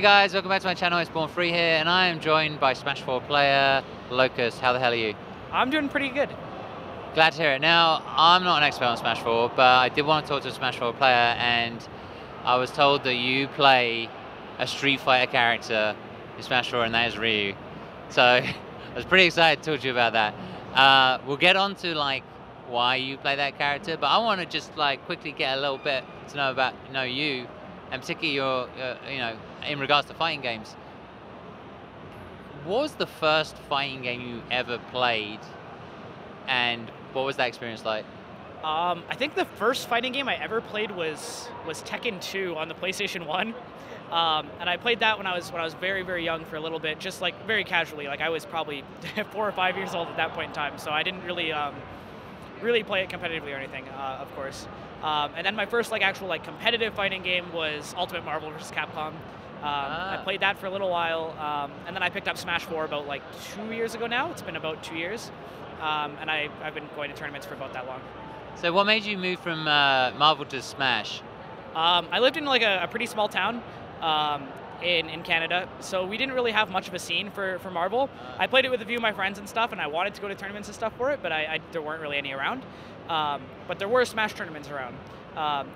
Hey guys, welcome back to my channel. It's Born Free here, and I am joined by Smash 4 player Locus. How the hell are you? I'm doing pretty good. Glad to hear it. Now, I'm not an expert on Smash 4, but I did want to talk to a Smash 4 player, and I was told that you play a Street Fighter character in Smash 4, and that is Ryu. So I was pretty excited to talk to you about that. We'll get on to like why you play that character, but I want to just like quickly get a little bit to know you, and particularly your in regards to fighting games. What was the first fighting game you ever played, and what was that experience like? I think the first fighting game I ever played was Tekken 2 on the PlayStation 1. And I played that when I was very, very young for a little bit, just like very casually. Like I was probably 4 or 5 years old at that point in time, so I didn't really really play it competitively or anything, of course. And then my first actual competitive fighting game was Ultimate Marvel vs. Capcom. I played that for a little while, and then I picked up Smash 4 about 2 years ago now. It's been about 2 years, and I've been going to tournaments for about that long. So what made you move from Marvel to Smash? I lived in a pretty small town in Canada, so we didn't really have much of a scene for Marvel. I played it with a few of my friends and stuff, and I wanted to go to tournaments and stuff for it, but there weren't really any around. But there were Smash tournaments around.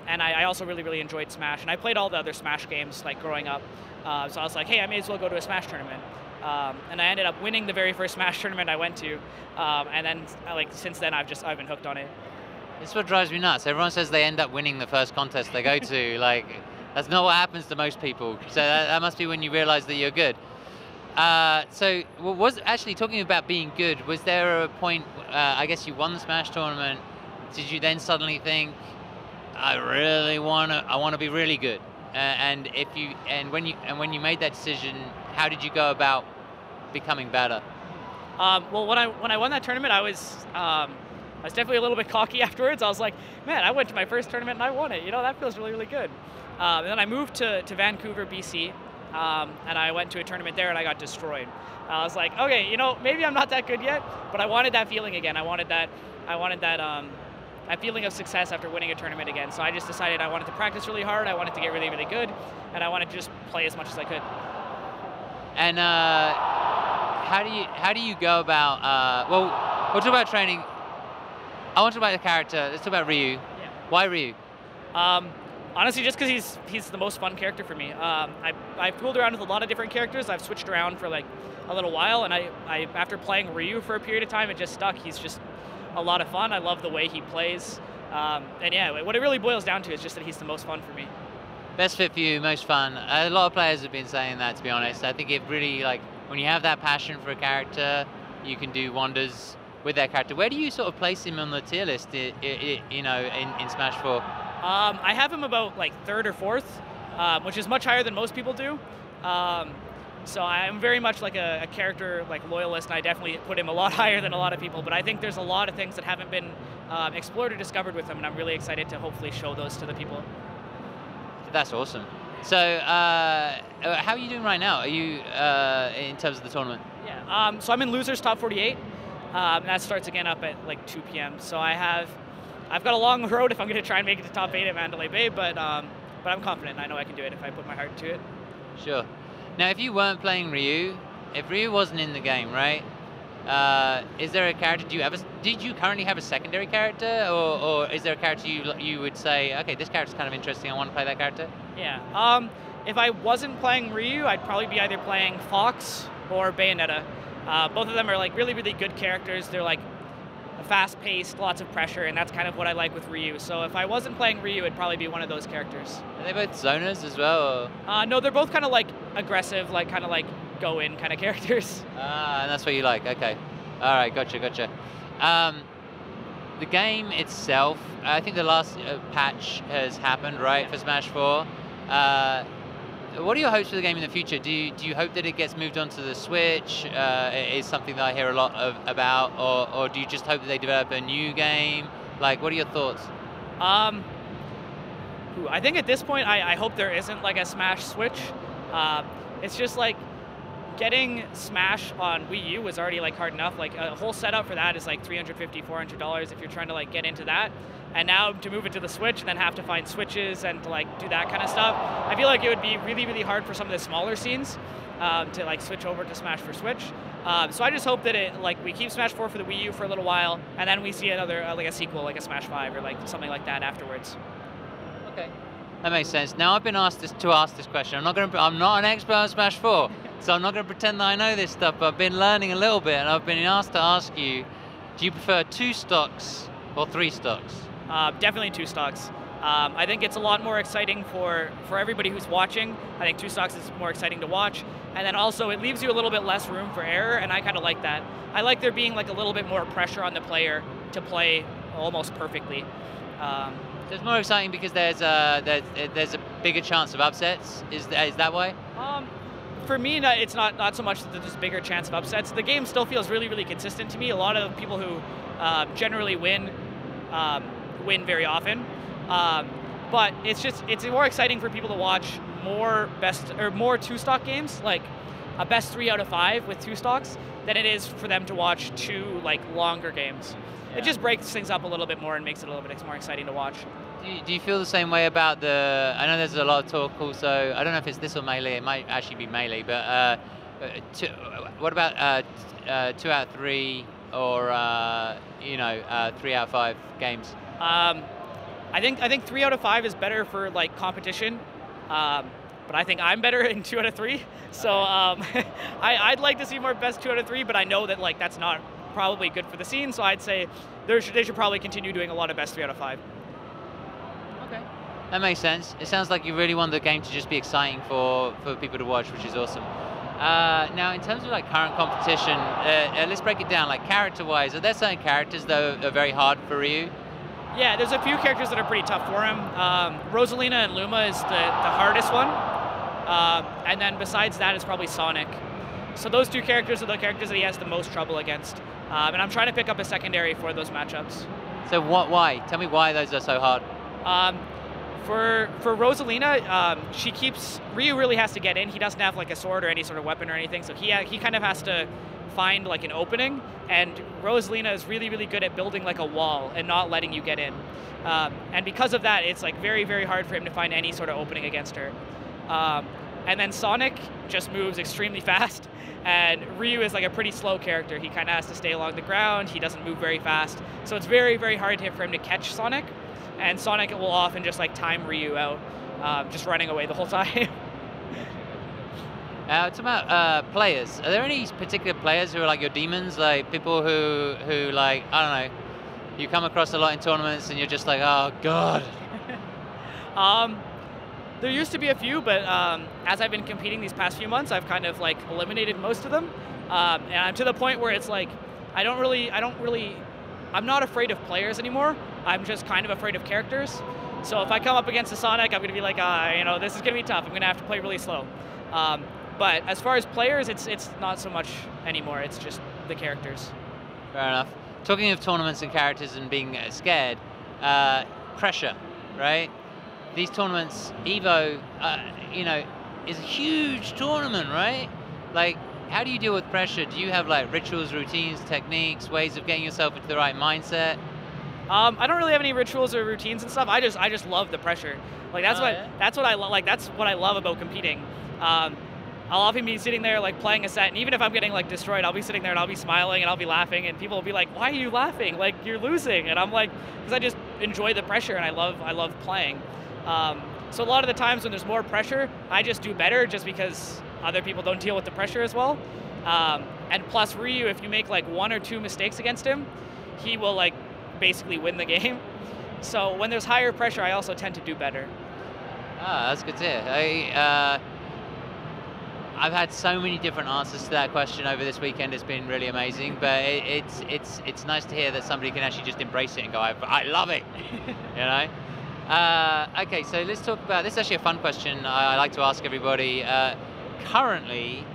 And I also really, really enjoyed Smash, and I played all the other Smash games growing up. So I was like, hey, I may as well go to a Smash tournament. And I ended up winning the very first Smash tournament I went to, and then since then I've been hooked on it. It's what drives me nuts. Everyone says they end up winning the first contest they go to. That's not what happens to most people. So that must be when you realize that you're good. Was actually talking about being good, was there a point, I guess you won the Smash tournament, did you then suddenly think, I want to be really good? And when you made that decision, how did you go about becoming better? Well, when I won that tournament, I was definitely a little bit cocky afterwards. I was like, man, I went to my first tournament and I won it. That feels really, really good. And then I moved to Vancouver, BC, and I went to a tournament there and I got destroyed. I was like, okay, maybe I'm not that good yet, but I wanted that feeling again. I wanted that feeling of success after winning a tournament again. So I just decided I wanted to practice really hard, I wanted to get really, really good, and I wanted to just play as much as I could. And how do you go about, well, we'll talk about training. I want to talk about the character. Let's talk about Ryu. Yeah. Why Ryu? Honestly, just because he's the most fun character for me. I've fooled around with a lot of different characters. I've switched around for a little while, and I after playing Ryu for a period of time, it just stuck. He's just a lot of fun. I love the way he plays. And yeah, what it really boils down to is just that he's the most fun for me. Best fit for you, most fun. A lot of players have been saying that, to be honest. I think it really, when you have that passion for a character, you can do wonders with that character. Where do you sort of place him on the tier list, in Smash 4? I have him about 3rd or 4th, which is much higher than most people do. So I'm very much a character loyalist, and I definitely put him a lot higher than a lot of people. But I think there's a lot of things that haven't been explored or discovered with him, and I'm really excited to hopefully show those to the people. That's awesome. So how are you doing right now? Are you in terms of the tournament? Yeah. So I'm in losers top 48. That starts again up at 2 p.m. So I've got a long road if I'm going to try and make it to top 8 at Mandalay Bay, but I'm confident. I know I can do it if I put my heart into it. Sure. Now, if you weren't playing Ryu, if Ryu wasn't in the game, right? Is there a character? Did you currently have a secondary character, or is there a character you would say, okay, this character's kind of interesting, I want to play that character? Yeah. If I wasn't playing Ryu, I'd probably be either playing Fox or Bayonetta. Both of them are really, really good characters. They're fast-paced, lots of pressure, and that's kind of what I like with Ryu. So if I wasn't playing Ryu, it'd probably be one of those characters. Are they both zoners as well? Or? No, they're both kind of aggressive, go-in kind of characters. And that's what you like. Okay. All right. Gotcha. The game itself, I think the last patch has happened, right, for Smash 4. What are your hopes for the game in the future? Do you hope that it gets moved onto the Switch? Is something that I hear a lot about, or do you just hope that they develop a new game? What are your thoughts? I think at this point, I hope there isn't a Smash Switch. It's just getting Smash on Wii U was already like hard enough. Like a whole setup for that is like $350, $400 if you're trying to like get into that. And now to move it to the Switch and then have to find switches and to like do that kind of stuff, I feel like it would be really, really hard for some of the smaller scenes to like switch over to Smash for Switch. So I just hope that we keep Smash 4 for the Wii U for a little while, and then we see another like a sequel, like a Smash 5 or like something like that afterwards. Okay, that makes sense. Now I've been asked to ask this question. I'm not an expert on Smash 4, so I'm not going to pretend that I know this stuff. But I've been learning a little bit, and I've been asked to ask you: do you prefer 2 stocks or 3 stocks? Definitely 2 stocks. I think it's a lot more exciting for everybody who's watching. I think 2 stocks is more exciting to watch. And then also it leaves you a little bit less room for error, and I kind of like that. I like there being like a little bit more pressure on the player to play almost perfectly. It's more exciting because there's a bigger chance of upsets. Is that why? For me, it's not so much that there's a bigger chance of upsets. The game still feels really, really consistent to me. A lot of people who generally win very often. But it's more exciting for people to watch more 2-stock games, like a best 3 out of 5 with 2 stocks, than it is for them to watch 2 like longer games. Yeah. It just breaks things up a little bit more and makes it a little bit more exciting to watch. Do you feel the same way about I know there's a lot of talk also, I don't know if it's this or Melee, it might actually be Melee, but what about 2 out of 3 or 3 out of 5 games? I think 3 out of 5 is better for like competition, but I think I'm better in 2 out of 3. So I'd like to see more best 2 out of 3, but I know that like that's not probably good for the scene. So I'd say they should probably continue doing a lot of best 3 out of 5. Okay, that makes sense. It sounds like you really want the game to just be exciting for people to watch, which is awesome. Now, in terms of like current competition, let's break it down. Like character-wise, are there certain characters that are very hard for Ryu? Yeah, there's a few characters that are pretty tough for him. Rosalina and Luma is the hardest one. And then besides that, it's probably Sonic. So those 2 characters are the characters that he has the most trouble against. And I'm trying to pick up a secondary for those matchups. So why? Tell me why those are so hard. For Rosalina, Ryu really has to get in. He doesn't have like a sword or any sort of weapon or anything, so he kind of has to find like an opening, and Rosalina is really, really good at building like a wall and not letting you get in. And because of that, it's like very, very hard for him to find any sort of opening against her. And then Sonic just moves extremely fast, and Ryu is like a pretty slow character. He kind of has to stay along the ground. He doesn't move very fast, so it's very, very hard for him to catch Sonic. And Sonic will often just like time Ryu out, just running away the whole time. It's about players. Are there any particular players who are like your demons, like people who like, I don't know, you come across a lot in tournaments and you're just like, oh god? There used to be a few, but as I've been competing these past few months, I've kind of like eliminated most of them. And I'm to the point where it's like, I'm not afraid of players anymore. I'm just kind of afraid of characters. So if I come up against a Sonic, I'm going to be like, this is going to be tough. I'm going to have to play really slow. But as far as players, it's not so much anymore. It's just the characters. Fair enough. Talking of tournaments and characters and being scared, pressure, right? These tournaments, EVO, is a huge tournament, right? Like, how do you deal with pressure? Do you have like rituals, routines, techniques, ways of getting yourself into the right mindset? I don't really have any rituals or routines and stuff. I just love the pressure. Like that's what I love. Like that's what I love about competing. I'll often be sitting there like playing a set, and even if I'm getting like destroyed, I'll be sitting there and I'll be smiling and I'll be laughing, and people will be like, "Why are you laughing? Like you're losing." And I'm like, because I just enjoy the pressure and I love playing. So a lot of the times when there's more pressure, I just do better just because other people don't deal with the pressure as well. And plus Ryu, if you make like 1 or 2 mistakes against him, he will like basically win the game. So when there's higher pressure, I also tend to do better. That's good to hear. I've had so many different answers to that question over this weekend. It's been really amazing, but it's nice to hear that somebody can actually just embrace it and go, I love it, you know? Okay, so let's talk about, this is actually a fun question I like to ask everybody. Currently,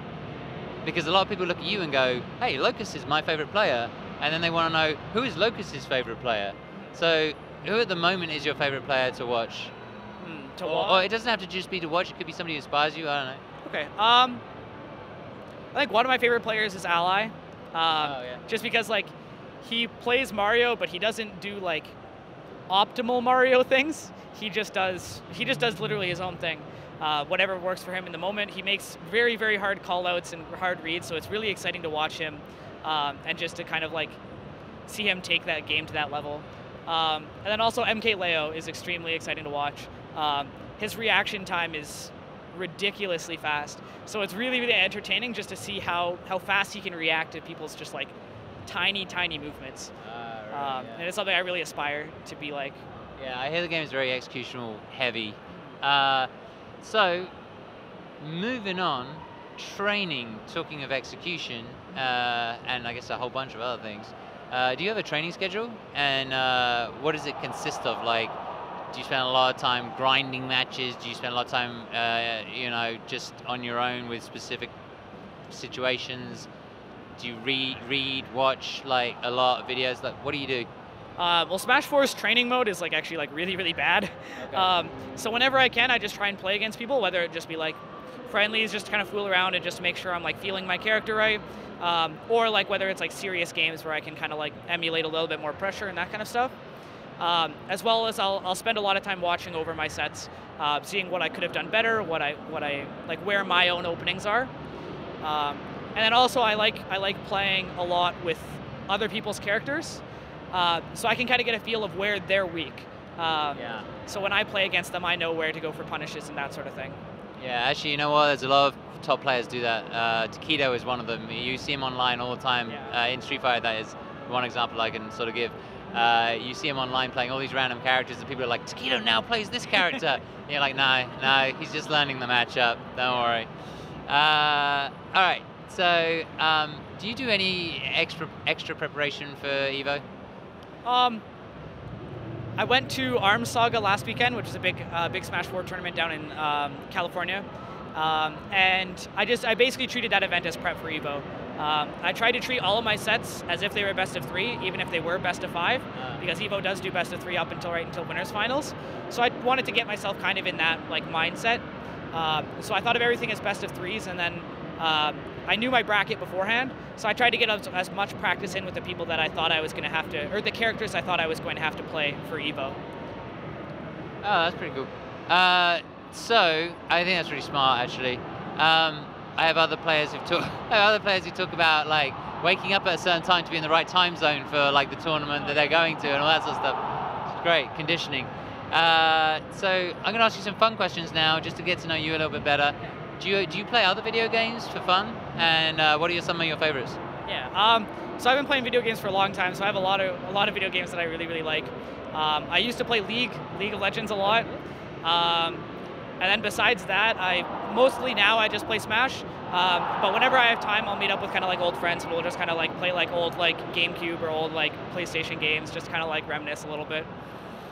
because a lot of people look at you and go, hey, Locus is my favorite player, and then they want to know, who is Locus's favorite player? So who at the moment is your favorite player to watch? Or it doesn't have to just be to watch, it could be somebody who inspires you, I don't know. Okay. I think one of my favorite players is Ally. Yeah. Just because like he plays Mario, but he doesn't do like optimal Mario things. He just does literally his own thing. Whatever works for him in the moment. He makes very, very hard call-outs and hard reads, so it's really exciting to watch him and just to kind of like see him take that game to that level. And then also MK Leo is extremely exciting to watch. His reaction time is ridiculously fast, so it's really, really entertaining just to see how fast he can react to people's just like tiny, tiny movements. Right, yeah. And it's something I really aspire to be like. Yeah, I hear the game is very executional heavy. So, moving on, training, talking of execution, and I guess a whole bunch of other things. Do you have a training schedule? And what does it consist of? Like, do you spend a lot of time grinding matches? Do you spend a lot of time, just on your own with specific situations? Do you read, watch, like, a lot of videos? Like, what do you do? Well, Smash 4's training mode is like actually like really, really bad. Okay. So whenever I can, I just try and play against people, whether it just be like friendlies, just to kind of fool around and just to make sure I'm like feeling my character right, or like whether it's like serious games where I can kind of like emulate a little bit more pressure and that kind of stuff. As well as I'll spend a lot of time watching over my sets, seeing what I could have done better, what I like, where my own openings are, and then also I like playing a lot with other people's characters. So I can kind of get a feel of where they're weak. So when I play against them, I know where to go for punishes and that sort of thing. Yeah, actually, you know what? There's a lot of top players do that. Takedo is one of them. You see him online all the time. Yeah. In Street Fighter, that is one example I can sort of give. You see him online playing all these random characters, and people are like, Takedo now plays this character. And you're like, no, he's just learning the matchup. Don't worry. All right. So, do you do any extra preparation for Evo? I went to Arms Saga last weekend, which is a big Smash 4 tournament down in California, and I basically treated that event as prep for Evo. I tried to treat all of my sets as if they were best of 3, even if they were best of 5, because Evo does do best of 3 up until winners finals. So I wanted to get myself kind of in that like mindset. So I thought of everything as best of 3s, and then I knew my bracket beforehand, so I tried to get as much practice in with the people that I thought I was going to have to, or the characters I thought I was going to have to play for Evo. Oh, that's pretty cool. So I think that's really smart, actually. I have other players who talk about like waking up at a certain time to be in the right time zone for like the tournament that they're going to and all that sort of stuff. It's great conditioning. So I'm going to ask you some fun questions now, just to get to know you a little bit better. Do you play other video games for fun? And what are some of your favorites? Yeah. So I've been playing video games for a long time. So I have a lot of video games that I really, really like. I used to play League of Legends a lot. And then besides that, mostly now I just play Smash. But whenever I have time, I'll meet up with kind of like old friends, and we'll just kind of like play like old like GameCube or old like PlayStation games, just kind of like reminisce a little bit.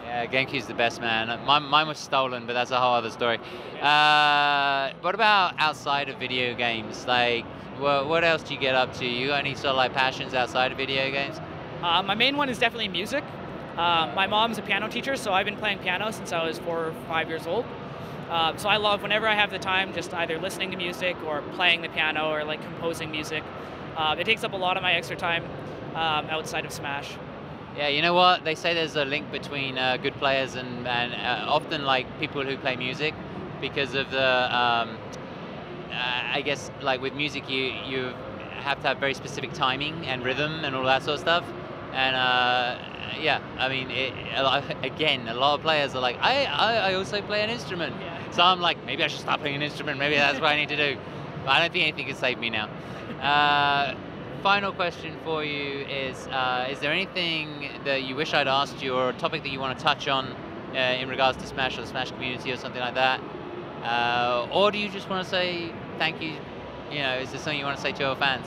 Yeah, GameCube's the best, man. Mine was stolen, but that's a whole other story. What about outside of video games? Like, what else do you get up to? You got any sort of like passions outside of video games? My main one is definitely music. My mom's a piano teacher, so I've been playing piano since I was 4 or 5 years old. So I love, whenever I have the time, just either listening to music or playing the piano or like composing music. It takes up a lot of my extra time outside of Smash. Yeah, you know what? They say there's a link between good players and often like people who play music, because of the, I guess like with music you have to have very specific timing and rhythm and all that sort of stuff. And yeah, I mean, a lot of players are like, I also play an instrument. Yeah. So I'm like, maybe I should start playing an instrument. Maybe that's what I need to do. But I don't think anything can save me now. Final question for you is there anything that you wish I'd asked you, or a topic that you want to touch on in regards to Smash or the Smash community or something like that? Or do you just want to say thank you? You know, is there something you want to say to your fans?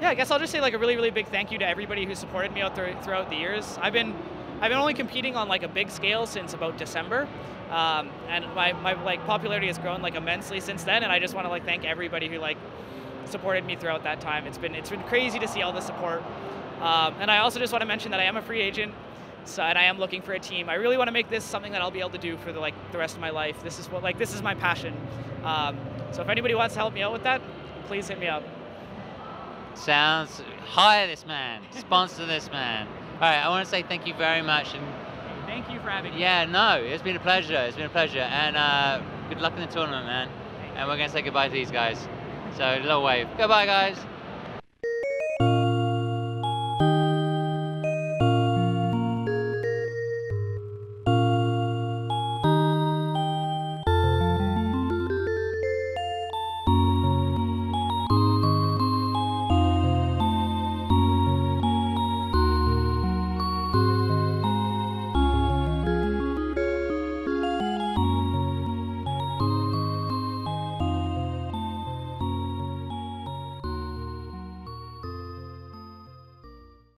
Yeah, I guess I'll just say like a really, really big thank you to everybody who supported me throughout the years. I've been only competing on like a big scale since about December, and my like popularity has grown like immensely since then. And I just want to like thank everybody who like supported me throughout that time. It's been crazy to see all the support. And I also just want to mention that I am a free agent, So, and I am looking for a team. I really want to make this something that I'll be able to do for the rest of my life. This is this is my passion. So if anybody wants to help me out with that, please hit me up. Sounds, hire this man, sponsor this man. All right, I want to say thank you very much. And thank you for having me. yeah, no, it's been a pleasure. It's been a pleasure. And good luck in the tournament, man. And we're going to say goodbye to these guys. So, little wave. Goodbye, guys.